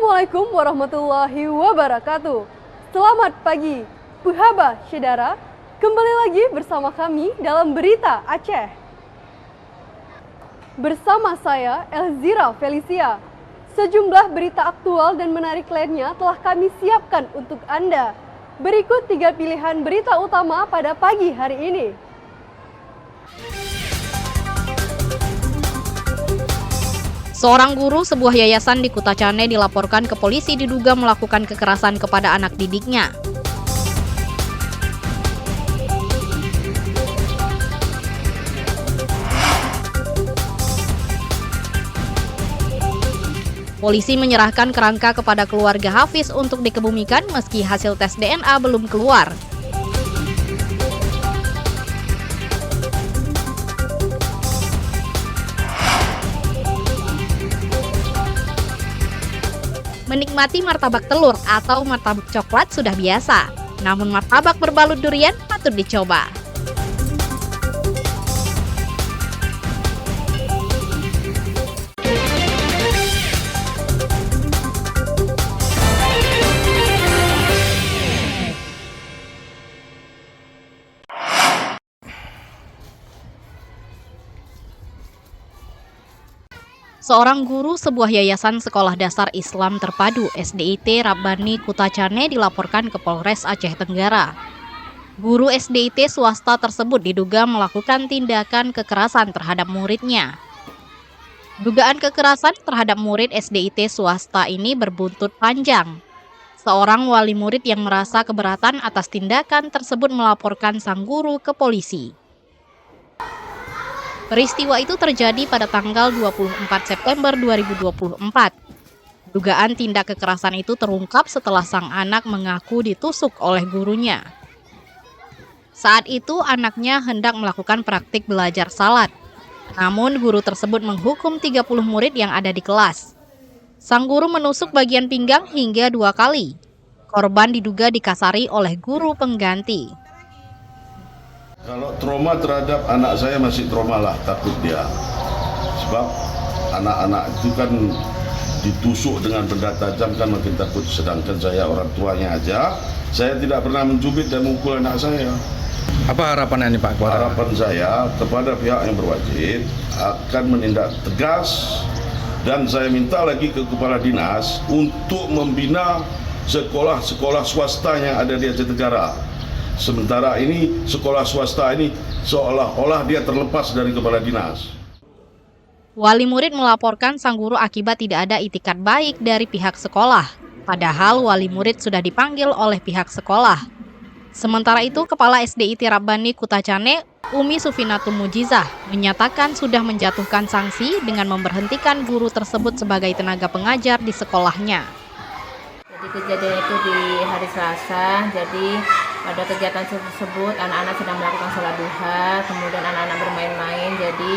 Assalamualaikum warahmatullahi wabarakatuh. Selamat pagi, Puhaba Syedara. Kembali lagi bersama kami dalam Berita Aceh. Bersama saya, Elzira Felicia. Sejumlah berita aktual dan menarik lainnya telah kami siapkan untuk Anda. Berikut 3 pilihan berita utama pada pagi hari ini. Seorang guru sebuah yayasan di Kutacane dilaporkan ke polisi diduga melakukan kekerasan kepada anak didiknya. Polisi menyerahkan kerangka kepada keluarga Hafiz untuk dikebumikan meski hasil tes DNA belum keluar. Menikmati martabak telur atau martabak coklat sudah biasa, namun martabak berbalut durian patut dicoba. Seorang guru sebuah yayasan sekolah dasar Islam terpadu SDIT Rabbani Kutacane dilaporkan ke Polres Aceh Tenggara. Guru SDIT swasta tersebut diduga melakukan tindakan kekerasan terhadap muridnya. Dugaan kekerasan terhadap murid SDIT swasta ini berbuntut panjang. Seorang wali murid yang merasa keberatan atas tindakan tersebut melaporkan sang guru ke polisi. Peristiwa itu terjadi pada tanggal 24 September 2024. Dugaan tindak kekerasan itu terungkap setelah sang anak mengaku ditusuk oleh gurunya. Saat itu anaknya hendak melakukan praktik belajar salat. Namun guru tersebut menghukum 30 murid yang ada di kelas. Sang guru menusuk bagian pinggang hingga 2 kali. Korban diduga dikasari oleh guru pengganti. Kalau trauma terhadap anak saya masih trauma lah, takut dia. Sebab anak-anak itu kan ditusuk dengan benda tajam kan makin takut. Sedangkan saya orang tuanya aja, saya tidak pernah mencubit dan memukul anak saya. Apa harapannya ini Pak? Harapan saya kepada pihak yang berwajib akan menindak tegas dan saya minta lagi ke Kepala Dinas untuk membina sekolah-sekolah swasta yang ada di Aceh Tenggara. Sementara ini sekolah swasta ini seolah-olah dia terlepas dari Kepala Dinas. Wali murid melaporkan sang guru akibat tidak ada itikat baik dari pihak sekolah. Padahal wali murid sudah dipanggil oleh pihak sekolah. Sementara itu, Kepala SDIT Rabbani Kutacane, Umi Sufinatul Mujizah, menyatakan sudah menjatuhkan sanksi dengan memberhentikan guru tersebut sebagai tenaga pengajar di sekolahnya. Jadi kejadian itu di hari Selasa, jadi pada kegiatan tersebut anak-anak sedang melakukan sholat duha, kemudian anak-anak bermain-main, jadi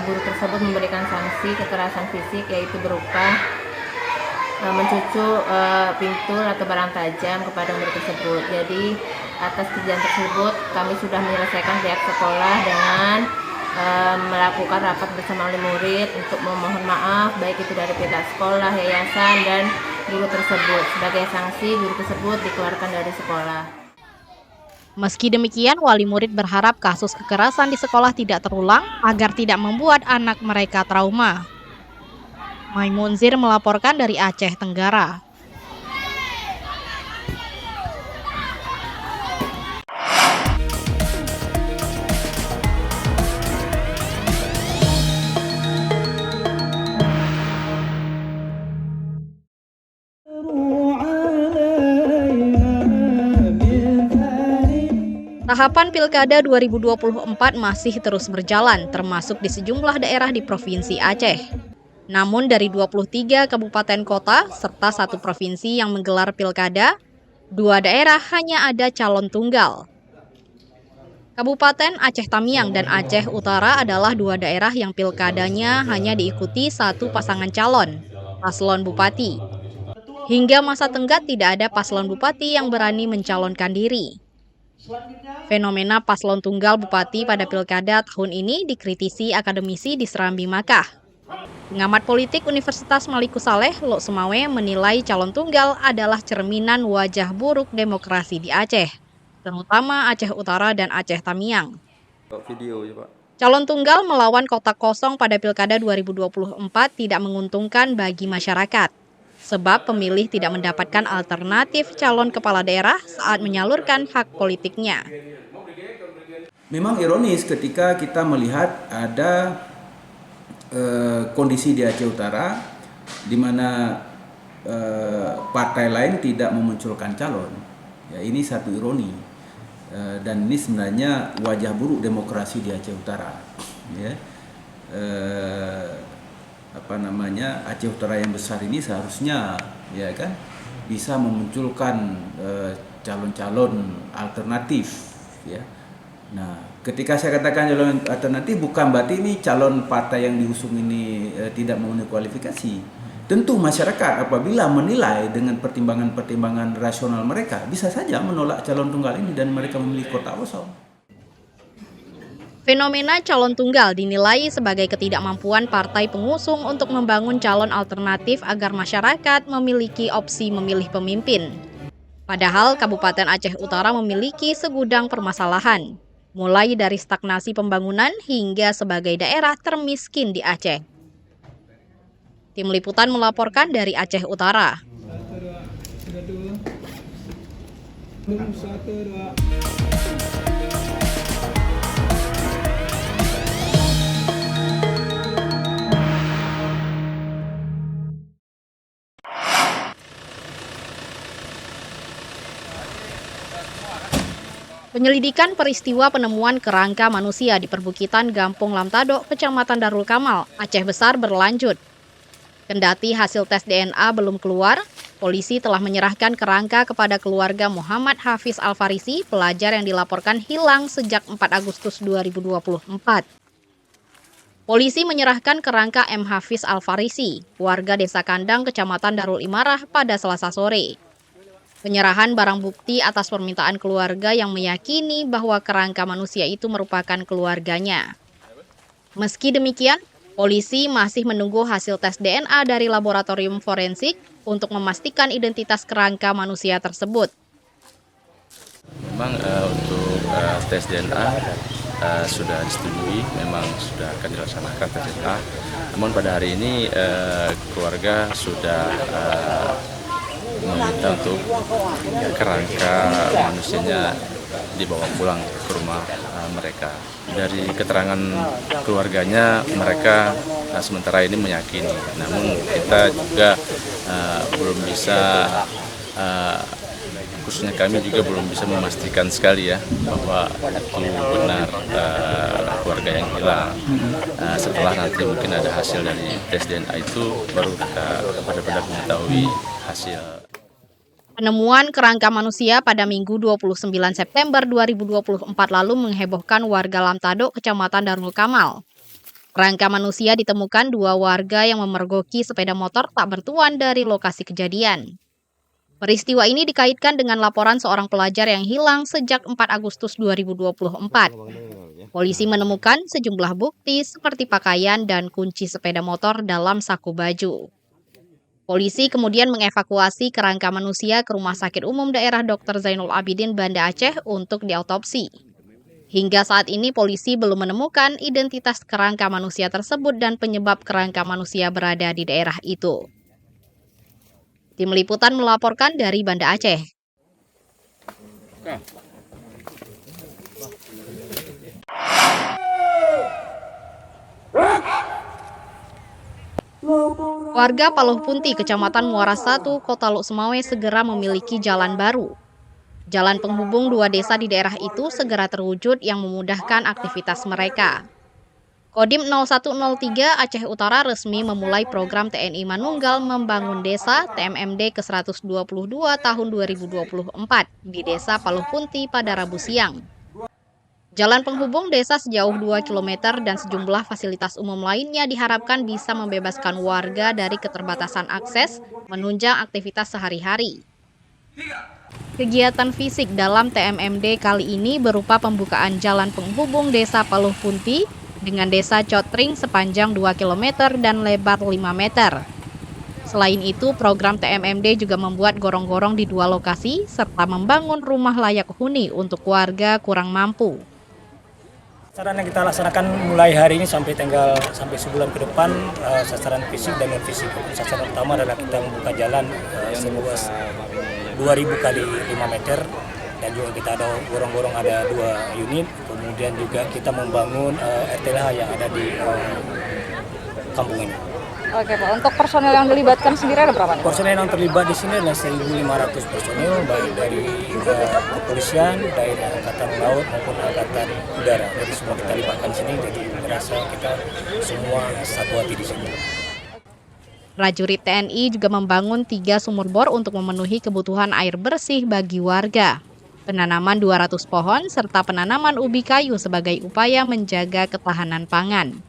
guru tersebut memberikan sanksi kekerasan fisik yaitu berupa mencucuk pintul atau barang tajam kepada murid tersebut. Jadi atas kejadian tersebut kami sudah menyelesaikan pihak sekolah dengan melakukan rapat bersama wali murid untuk memohon maaf baik itu dari pihak sekolah, yayasan, dan guru tersebut. Sebagai sanksi, guru tersebut dikeluarkan dari sekolah. Meski demikian, wali murid berharap kasus kekerasan di sekolah tidak terulang agar tidak membuat anak mereka trauma. Maimunzir melaporkan dari Aceh Tenggara. Tahapan Pilkada 2024 masih terus berjalan, termasuk di sejumlah daerah di Provinsi Aceh. Namun dari 23 kabupaten kota serta 1 provinsi yang menggelar pilkada, 2 daerah hanya ada calon tunggal. Kabupaten Aceh Tamiang dan Aceh Utara adalah 2 daerah yang pilkadanya hanya diikuti 1 pasangan calon, paslon bupati. Hingga masa tenggat tidak ada paslon bupati yang berani mencalonkan diri. Fenomena paslon tunggal bupati pada pilkada tahun ini dikritisi akademisi di Serambi Makkah. Pengamat politik Universitas Maliku Saleh, Lok Semawe, menilai calon tunggal adalah cerminan wajah buruk demokrasi di Aceh, terutama Aceh Utara dan Aceh Tamiang. Calon tunggal melawan kotak kosong pada Pilkada 2024 tidak menguntungkan bagi masyarakat, sebab pemilih tidak mendapatkan alternatif calon kepala daerah saat menyalurkan hak politiknya. Memang ironis ketika kita melihat ada kondisi di Aceh Utara di mana partai lain tidak memunculkan calon. Ya, ini satu ironi dan ini sebenarnya wajah buruk demokrasi di Aceh Utara. Ya, Aceh Utara yang besar ini seharusnya ya kan bisa memunculkan calon-calon alternatif. Ya. Nah, ketika saya katakan calon alternatif bukan berarti ini calon partai yang diusung ini tidak memenuhi kualifikasi. Tentu masyarakat apabila menilai dengan pertimbangan-pertimbangan rasional mereka bisa saja menolak calon tunggal ini dan mereka memilih kotak kosong. Fenomena calon tunggal dinilai sebagai ketidakmampuan partai pengusung untuk membangun calon alternatif agar masyarakat memiliki opsi memilih pemimpin. Padahal Kabupaten Aceh Utara memiliki segudang permasalahan, mulai dari stagnasi pembangunan hingga sebagai daerah termiskin di Aceh. Tim Liputan melaporkan dari Aceh Utara. Penyelidikan peristiwa penemuan kerangka manusia di perbukitan Gampung Lamtado, Kecamatan Darul Kamal, Aceh Besar berlanjut. Kendati hasil tes DNA belum keluar, polisi telah menyerahkan kerangka kepada keluarga Muhammad Hafiz Al-Farisi, pelajar yang dilaporkan hilang sejak 4 Agustus 2024. Polisi menyerahkan kerangka M. Hafiz Al-Farisi, warga Desa Kandang, Kecamatan Darul Imarah pada Selasa sore. Penyerahan barang bukti atas permintaan keluarga yang meyakini bahwa kerangka manusia itu merupakan keluarganya. Meski demikian, polisi masih menunggu hasil tes DNA dari laboratorium forensik untuk memastikan identitas kerangka manusia tersebut. Memang untuk tes DNA sudah disetujui, memang sudah akan dilaksanakan tes DNA. Namun pada hari ini keluarga sudah meminta untuk kerangka manusianya dibawa pulang ke rumah mereka. Dari keterangan keluarganya, mereka sementara ini meyakini. Namun kita juga belum bisa, khususnya kami juga belum bisa memastikan sekali ya bahwa itu benar keluarga yang hilang. Setelah nanti mungkin ada hasil dari tes DNA itu, baru kita benar-benar mengetahui hasil. Penemuan kerangka manusia pada Minggu 29 September 2024 lalu menghebohkan warga Lamtado, Kecamatan Darul Kamal. Kerangka manusia ditemukan 2 warga yang memergoki sepeda motor tak bertuan dari lokasi kejadian. Peristiwa ini dikaitkan dengan laporan seorang pelajar yang hilang sejak 4 Agustus 2024. Polisi menemukan sejumlah bukti seperti pakaian dan kunci sepeda motor dalam saku baju. Polisi kemudian mengevakuasi kerangka manusia ke Rumah Sakit Umum Daerah Dr. Zainul Abidin, Banda Aceh untuk diautopsi. Hingga saat ini polisi belum menemukan identitas kerangka manusia tersebut dan penyebab kerangka manusia berada di daerah itu. Tim Liputan melaporkan dari Banda Aceh. Warga Paloh Punti, Kecamatan Muara 1, Kota Lok Semawe segera memiliki jalan baru. Jalan penghubung 2 desa di daerah itu segera terwujud yang memudahkan aktivitas mereka. Kodim 0103 Aceh Utara resmi memulai program TNI Manunggal Membangun Desa TMMD ke-122 tahun 2024 di Desa Paloh Punti pada Rabu siang. Jalan penghubung desa sejauh 2 km dan sejumlah fasilitas umum lainnya diharapkan bisa membebaskan warga dari keterbatasan akses menunjang aktivitas sehari-hari. Kegiatan fisik dalam TMMD kali ini berupa pembukaan jalan penghubung desa Paloh Punti dengan desa Cotring sepanjang 2 km dan lebar 5 meter. Selain itu, program TMMD juga membuat gorong-gorong di 2 lokasi serta membangun rumah layak huni untuk warga kurang mampu. Sasaran yang kita laksanakan mulai hari ini sampai sebulan ke depan, sasaran fisik dan non fisik. Sasaran utama adalah kita membuka jalan seluas 2.000 kali 5 meter, dan juga kita ada gorong-gorong ada 2 unit. Kemudian juga kita membangun RTLH yang ada di kampung ini. Oke Pak, untuk personel yang dilibatkan sendiri ada berapa nih? Personel yang terlibat di sini adalah 1.500 personel, baik dari kepolisian, dari Angkatan Laut maupun Angkatan Udara. Jadi semua kita libatkan di sini, jadi merasa kita semua satu hati di sini. Prajurit TNI juga membangun 3 sumur bor untuk memenuhi kebutuhan air bersih bagi warga. Penanaman 200 pohon serta penanaman ubi kayu sebagai upaya menjaga ketahanan pangan.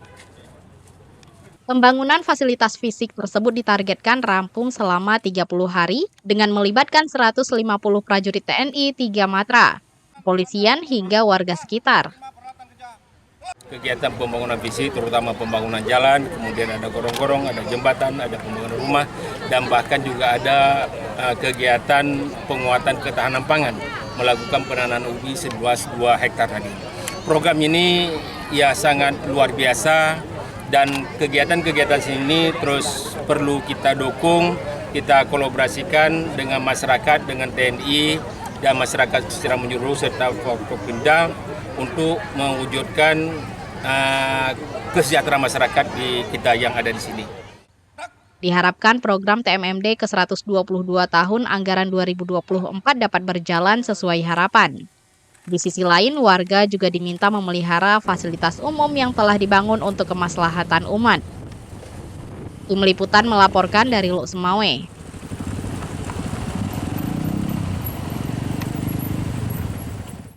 Pembangunan fasilitas fisik tersebut ditargetkan rampung selama 30 hari dengan melibatkan 150 prajurit TNI 3 matra, kepolisian hingga warga sekitar. Kegiatan pembangunan fisik terutama pembangunan jalan, kemudian ada gorong-gorong, ada jembatan, ada pembangunan rumah, dan bahkan juga ada kegiatan penguatan ketahanan pangan, melakukan penanaman ubi seluas 2 hektar tadi. Program ini ya sangat luar biasa. Dan kegiatan-kegiatan ini terus perlu kita dukung, kita kolaborasikan dengan masyarakat, dengan TNI, dan masyarakat secara menyeluruh serta Forkopimda untuk mewujudkan kesejahteraan masyarakat di kita yang ada di sini. Diharapkan program TMMD ke-122 tahun anggaran 2024 dapat berjalan sesuai harapan. Di sisi lain, warga juga diminta memelihara fasilitas umum yang telah dibangun untuk kemaslahatan umat. Tim Liputan melaporkan dari Lok Semawe.